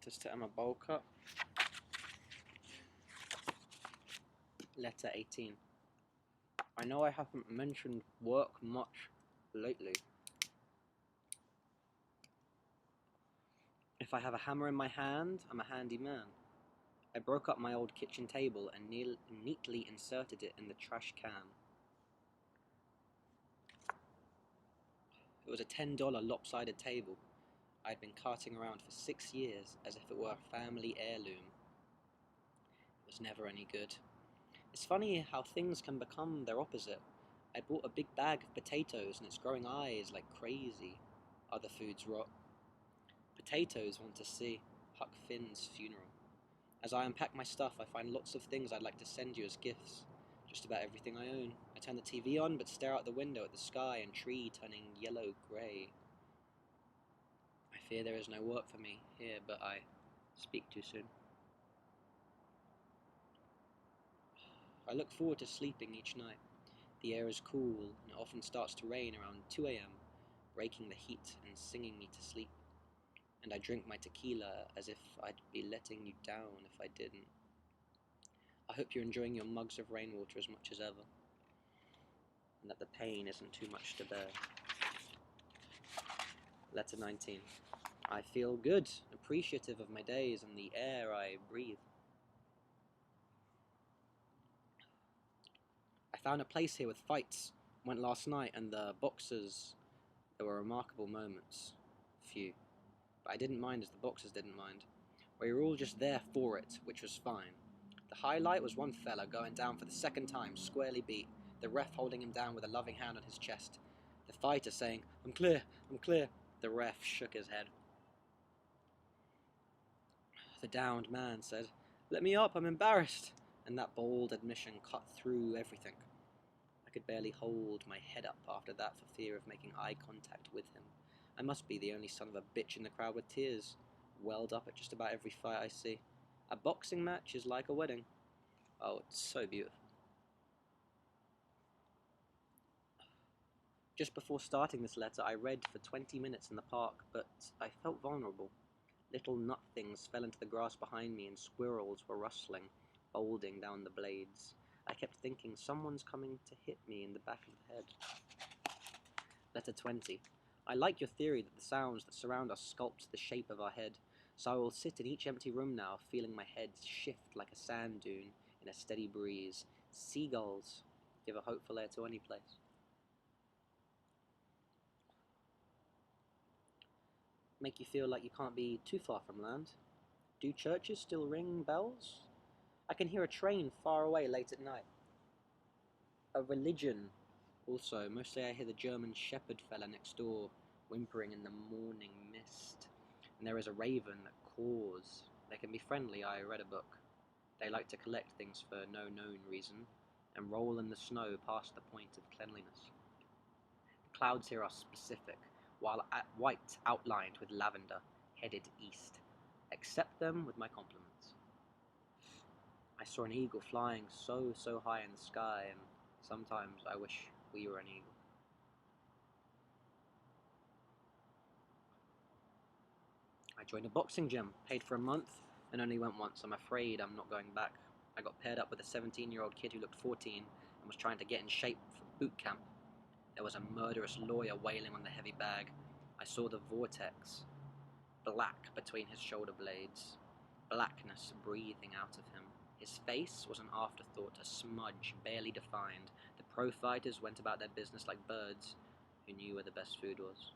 Letters to Emma Bolcutt. Letter 18. I know I haven't mentioned work much lately. If I have a hammer in my hand, I'm a handy man. I broke up my old kitchen table and neatly inserted it in the trash can. It was a $10 lopsided table I'd been carting around for 6 years as if it were a family heirloom. It was never any good. It's funny how things can become their opposite. I bought a big bag of potatoes and it's growing eyes like crazy. Other foods rot. Potatoes want to see Huck Finn's funeral. As I unpack my stuff, I find lots of things I'd like to send you as gifts. Just about everything I own. I turn the TV on, but stare out the window at the sky and tree turning yellow-grey. I fear there is no work for me here, but I speak too soon. I look forward to sleeping each night. The air is cool, and it often starts to rain around 2 a.m., breaking the heat and singing me to sleep. And I drink my tequila as if I'd be letting you down if I didn't. I hope you're enjoying your mugs of rainwater as much as ever, and that the pain isn't too much to bear. Letter 19. I feel good, appreciative of my days and the air I breathe. I found a place here with fights. Went last night, and the boxers, there were remarkable moments. Few. But I didn't mind as the boxers didn't mind. We were all just there for it, which was fine. The highlight was one fella going down for the second time, squarely beat, the ref holding him down with a loving hand on his chest. The fighter saying, I'm clear. The ref shook his head. The downed man said, let me up, I'm embarrassed. And that bold admission cut through everything. I could barely hold my head up after that for fear of making eye contact with him. I must be the only son of a bitch in the crowd with tears welled up at just about every fight I see. A boxing match is like a wedding. Oh, it's so beautiful. Just before starting this letter, I read for 20 minutes in the park, but I felt vulnerable. Little nut things fell into the grass behind me and squirrels were rustling, folding down the blades. I kept thinking, someone's coming to hit me in the back of the head. Letter 20. I like your theory that the sounds that surround us sculpt the shape of our head, so I will sit in each empty room now, feeling my head shift like a sand dune in a steady breeze. Seagulls give a hopeful air to any place. Make you feel like you can't be too far from land. Do churches still ring bells? I can hear a train far away late at night. A religion also. Mostly I hear the German shepherd fella next door whimpering in the morning mist. And there is a raven that caws. They can be friendly, I read a book. They like to collect things for no known reason, and roll in the snow past the point of cleanliness. The clouds here are specific, while white outlined with lavender, headed east. Accept them with my compliments. I saw an eagle flying so high in the sky, and sometimes I wish we were an eagle. I joined a boxing gym, paid for a month, and only went once. I'm afraid I'm not going back. I got paired up with a 17-year-old kid who looked 14 and was trying to get in shape for boot camp. There was a murderous lawyer wailing on the heavy bag. I saw the vortex, black between his shoulder blades, blackness breathing out of him. His face was an afterthought, a smudge barely defined. The pro fighters went about their business like birds who knew where the best food was.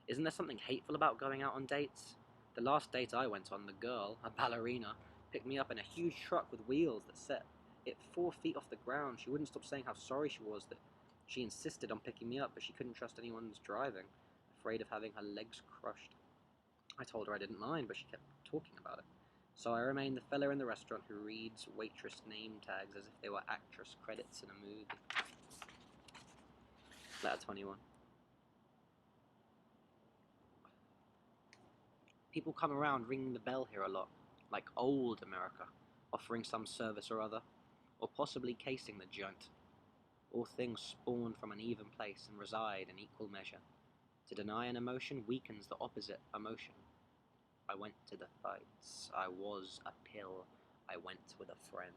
Isn't there something hateful about going out on dates? The last date I went on, the girl, a ballerina, picked me up in a huge truck with wheels that set it 4 feet off the ground. She wouldn't stop saying how sorry she was that she insisted on picking me up, but she couldn't trust anyone's driving, afraid of having her legs crushed. I told her I didn't mind, but she kept talking about it. So I remained the fella in the restaurant who reads waitress name tags as if they were actress credits in a movie. Letter 21. People come around ringing the bell here a lot, like old America, offering some service or other, or possibly casing the joint. All things spawn from an even place and reside in equal measure. To deny an emotion weakens the opposite emotion. I went to the fights. I was a pill. I went with a friend.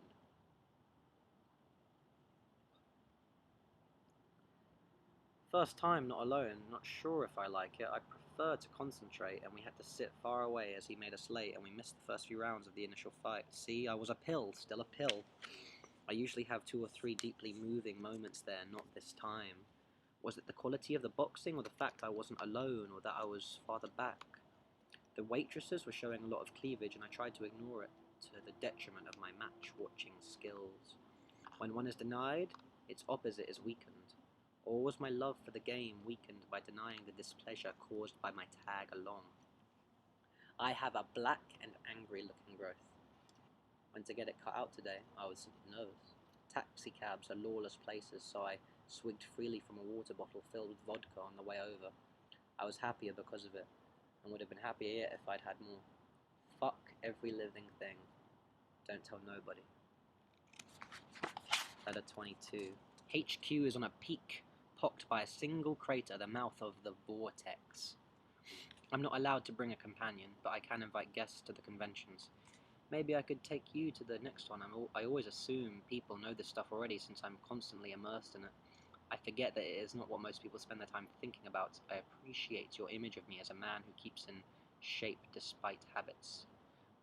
First time not alone, not sure if I like it. I prefer to concentrate, and we had to sit far away as he made us late, and we missed the first few rounds of the initial fight. See, I was a pill, still a pill. I usually have 2 or 3 deeply moving moments there, not this time. Was it the quality of the boxing, or the fact I wasn't alone, or that I was farther back? The waitresses were showing a lot of cleavage, and I tried to ignore it, to the detriment of my match-watching skills. When one is denied, its opposite is weakened. Or was my love for the game weakened by denying the displeasure caused by my tag along? I have a black and angry-looking growth. Went to get it cut out today. I was nervous. Taxicabs are lawless places, so I swigged freely from a water bottle filled with vodka on the way over. I was happier because of it, and would have been happier yet if I'd had more. Fuck every living thing. Don't tell nobody. Letter 22. HQ is on a peak, pocked by a single crater, the mouth of the vortex. I'm not allowed to bring a companion, but I can invite guests to the conventions. Maybe I could take you to the next one. I always assume people know this stuff already since I'm constantly immersed in it. I forget that it is not what most people spend their time thinking about. I appreciate your image of me as a man who keeps in shape despite habits.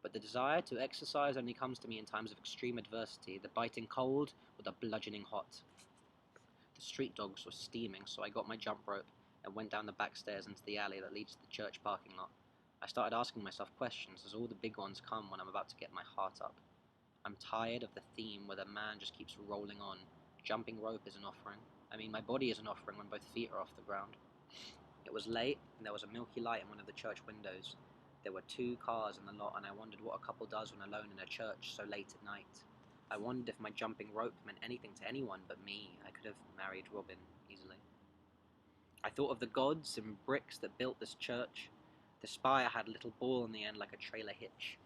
But the desire to exercise only comes to me in times of extreme adversity, the biting cold or the bludgeoning hot. The street dogs were steaming, so I got my jump rope and went down the back stairs into the alley that leads to the church parking lot. I started asking myself questions, as all the big ones come when I'm about to get my heart up. I'm tired of the theme where the man just keeps rolling on. Jumping rope is an offering. I mean, my body is an offering when both feet are off the ground. It was late, and there was a milky light in one of the church windows. There were 2 cars in the lot, and I wondered what a couple does when alone in a church so late at night. I wondered if my jumping rope meant anything to anyone but me. I could have married Robin easily. I thought of the gods and bricks that built this church. The spire had a little ball on the end like a trailer hitch.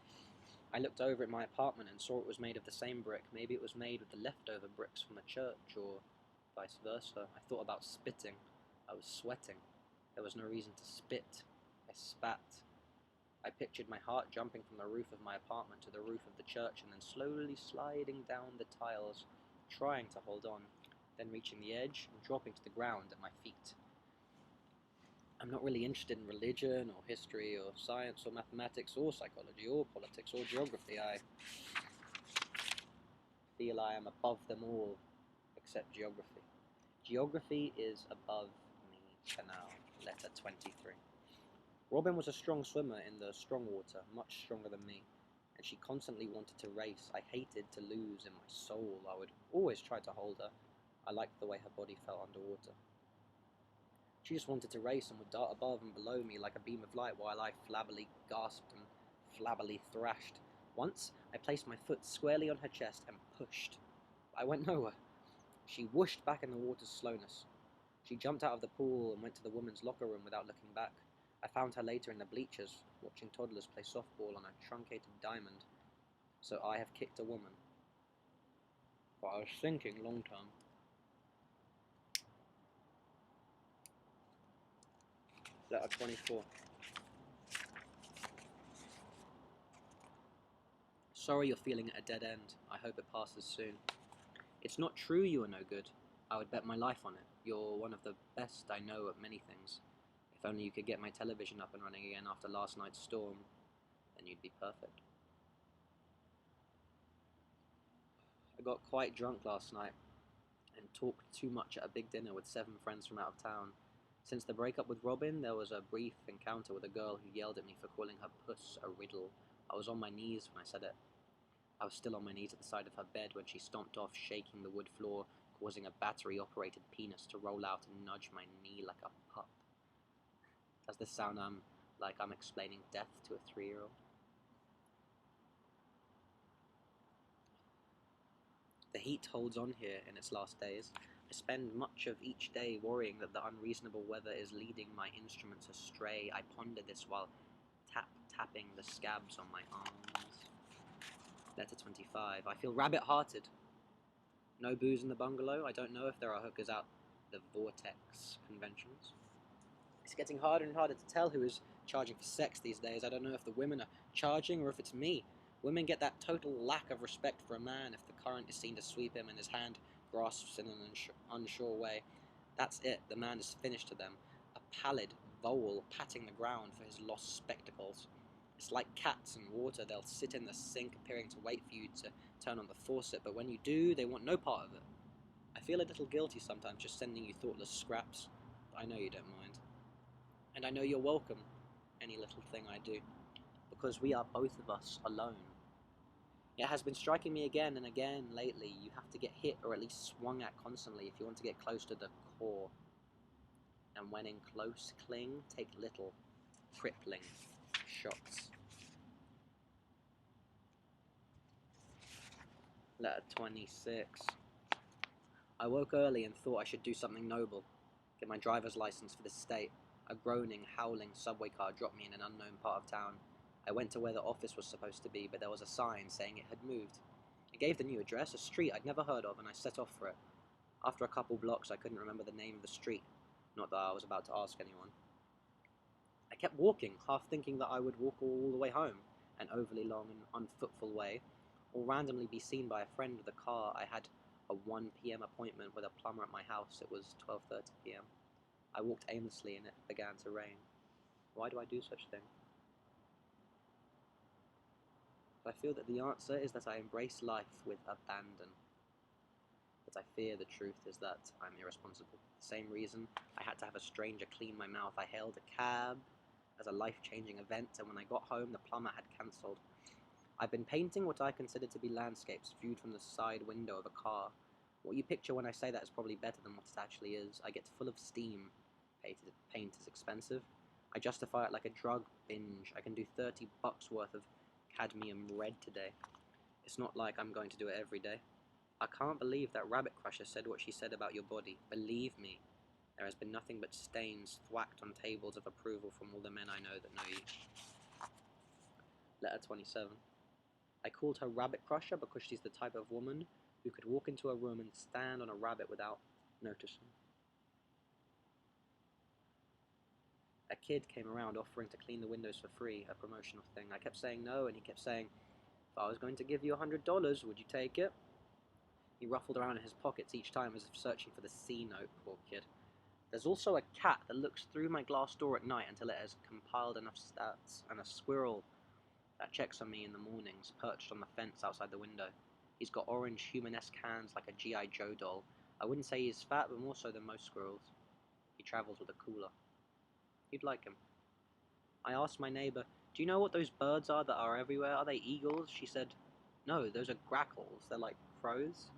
I looked over at my apartment and saw it was made of the same brick. Maybe it was made with the leftover bricks from the church, or vice versa. I thought about spitting. I was sweating. There was no reason to spit. I spat. I pictured my heart jumping from the roof of my apartment to the roof of the church and then slowly sliding down the tiles, trying to hold on, then reaching the edge and dropping to the ground at my feet. I'm not really interested in religion or history or science or mathematics or psychology or politics or geography. I feel I am above them all, except geography. Geography is above me for now. Letter 23. Robin was a strong swimmer in the strong water, much stronger than me, and she constantly wanted to race. I hated to lose in my soul. I would always try to hold her. I liked the way her body felt underwater. She just wanted to race and would dart above and below me like a beam of light while I flabbily gasped and flabbily thrashed. Once, I placed my foot squarely on her chest and pushed. I went nowhere. She whooshed back in the water's slowness. She jumped out of the pool and went to the women's locker room without looking back. I found her later in the bleachers, watching toddlers play softball on a truncated diamond. So I have kicked a woman. But I was thinking long term. Letter 24. Sorry you're feeling at a dead end. I hope it passes soon. It's not true you are no good. I would bet my life on it. You're one of the best I know at many things. If only you could get my television up and running again after last night's storm, then you'd be perfect. I got quite drunk last night and talked too much at a big dinner with 7 friends from out of town. Since the breakup with Robin, there was a brief encounter with a girl who yelled at me for calling her puss a riddle. I was on my knees when I said it. I was still on my knees at the side of her bed when she stomped off, shaking the wood floor, causing a battery-operated penis to roll out and nudge my knee like a pup. Does this sound like I'm explaining death to a 3-year-old? The heat holds on here in its last days. I spend much of each day worrying that the unreasonable weather is leading my instruments astray. I ponder this while tapping the scabs on my arms. Letter 25. I feel rabbit-hearted. No booze in the bungalow. I don't know if there are hookers out the Vortex conventions. It's getting harder and harder to tell who is charging for sex these days. I don't know if the women are charging or if it's me. Women get that total lack of respect for a man if the current is seen to sweep him and his hand grasps in an unsure way. That's it, the man is finished to them, a pallid vole patting the ground for his lost spectacles. It's like cats in water, they'll sit in the sink appearing to wait for you to turn on the faucet, but when you do, they want no part of it. I feel a little guilty sometimes just sending you thoughtless scraps, but I know you don't mind. And I know you're welcome, any little thing I do, because we are both of us alone. It has been striking me again and again lately. You have to get hit or at least swung at constantly if you want to get close to the core. And when in close cling, take little, crippling shots. Letter 26. I woke early and thought I should do something noble. Get my driver's license for the state. A groaning, howling subway car dropped me in an unknown part of town. I went to where the office was supposed to be, but there was a sign saying it had moved. It gave the new address, a street I'd never heard of, and I set off for it. After a couple blocks, I couldn't remember the name of the street. Not that I was about to ask anyone. I kept walking, half thinking that I would walk all the way home, an overly long and unfootful way, or randomly be seen by a friend with a car. I had a 1 p.m. appointment with a plumber at my house. It was 12:30 p.m. I walked aimlessly and it began to rain. Why do I do such things? I feel that the answer is that I embrace life with abandon. But I fear the truth is that I'm irresponsible. The same reason I had to have a stranger clean my mouth. I hailed a cab as a life-changing event, and when I got home, the plumber had cancelled. I've been painting what I consider to be landscapes viewed from the side window of a car. What you picture when I say that is probably better than what it actually is. I get full of steam. Paint is expensive. I justify it like a drug binge. I can do $30 worth of cadmium red today. It's not like I'm going to do it every day. I can't believe that Rabbit Crusher said what she said about your body. Believe me, there has been nothing but stains thwacked on tables of approval from all the men I know that know you. Letter 27. I called her Rabbit Crusher because she's the type of woman who could walk into a room and stand on a rabbit without noticing. A kid came around offering to clean the windows for free, a promotional thing. I kept saying no, and he kept saying, if I was going to give you $100, would you take it? He ruffled around in his pockets each time as if searching for the C note, poor kid. There's also a cat that looks through my glass door at night until it has compiled enough stats, and a squirrel that checks on me in the mornings, perched on the fence outside the window. He's got orange humanesque hands like a G.I. Joe doll. I wouldn't say he's fat, but more so than most squirrels. He travels with a cooler. You'd like him. I asked my neighbour, do you know what those birds are that are everywhere? Are they eagles? She said, no, those are grackles. They're like crows.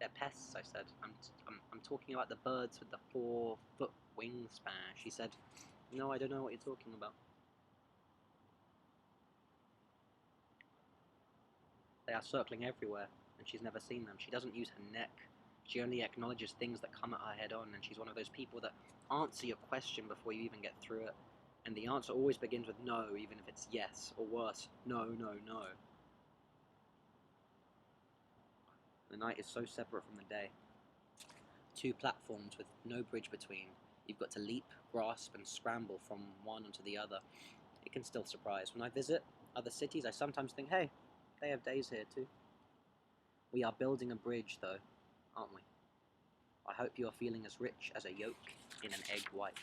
They're pests, I said. I'm talking about the birds with the 4-foot wingspan. She said, no, I don't know what you're talking about. They are circling everywhere, and she's never seen them. She doesn't use her neck. She only acknowledges things that come at her head on, and she's one of those people that answer your question before you even get through it. And the answer always begins with no, even if it's yes, or worse, no, no, no. The night is so separate from the day. 2 platforms with no bridge between. You've got to leap, grasp, and scramble from one onto the other. It can still surprise. When I visit other cities, I sometimes think, hey, they have days here too. We are building a bridge, though, aren't we? I hope you are feeling as rich as a yolk in an egg white.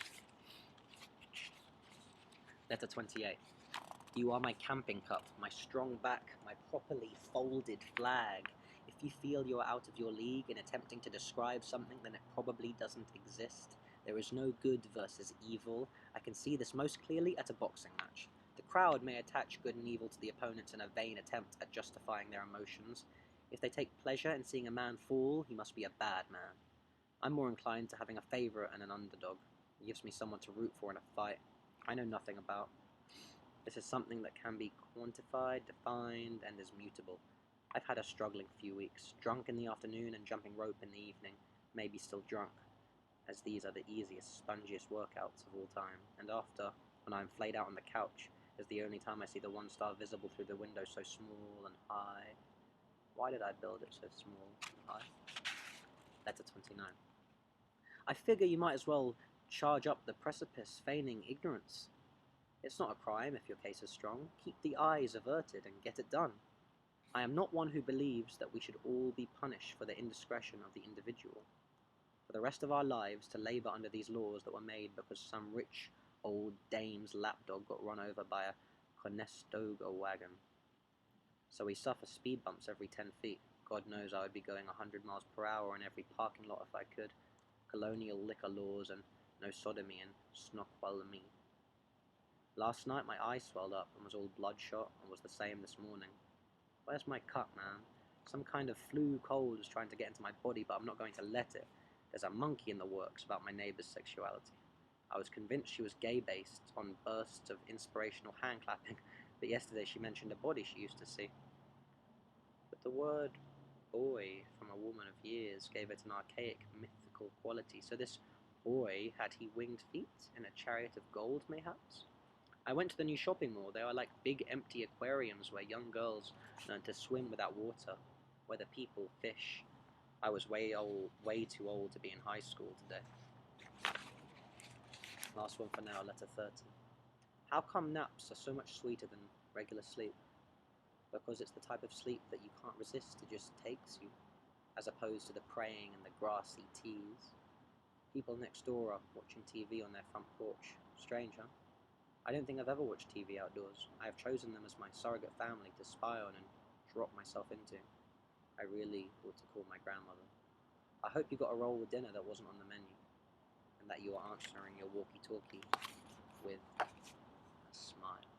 Letter 28. You are my camping cup, my strong back, my properly folded flag. If you feel you are out of your league in attempting to describe something, then it probably doesn't exist. There is no good versus evil. I can see this most clearly at a boxing match. The crowd may attach good and evil to the opponents in a vain attempt at justifying their emotions. If they take pleasure in seeing a man fall, he must be a bad man. I'm more inclined to having a favourite and an underdog. It gives me someone to root for in a fight I know nothing about. This is something that can be quantified, defined, and is mutable. I've had a struggling few weeks, drunk in the afternoon and jumping rope in the evening, maybe still drunk, as these are the easiest, spongiest workouts of all time, and after, when I'm flayed out on the couch, is the only time I see the one star visible through the window so small and high. Why did I build it so small and high? Letter 29. I figure you might as well charge up the precipice feigning ignorance. It's not a crime if your case is strong. Keep the eyes averted and get it done. I am not one who believes that we should all be punished for the indiscretion of the individual. For the rest of our lives to labour under these laws that were made because some rich old dame's lapdog got run over by a Conestoga wagon. So we suffer speed bumps every 10 feet. God knows I would be going 100 miles per hour in every parking lot if I could. Colonial liquor laws and no sodomy in Snoqualmie. Last night my eye swelled up and was all bloodshot and was the same this morning. Where's my cut, man? Some kind of flu cold is trying to get into my body, but I'm not going to let it. There's a monkey in the works about my neighbour's sexuality. I was convinced she was gay-based on bursts of inspirational hand-clapping, but yesterday she mentioned a body she used to see. But the word boy from a woman of years gave it an archaic, mythical quality. So this boy, had he winged feet in a chariot of gold, mayhaps? I went to the new shopping mall. There are like big empty aquariums where young girls learn to swim without water, where the people fish. I was way too old to be in high school today. Last one for now, letter 30. How come naps are so much sweeter than regular sleep? Because it's the type of sleep that you can't resist, it just takes you, as opposed to the praying and the grassy teas. People next door are watching TV on their front porch. Strange, huh? I don't think I've ever watched TV outdoors. I have chosen them as my surrogate family to spy on and drop myself into. I really ought to call my grandmother. I hope you got a roll with dinner that wasn't on the menu, and that you are answering your walkie-talkie with a smile.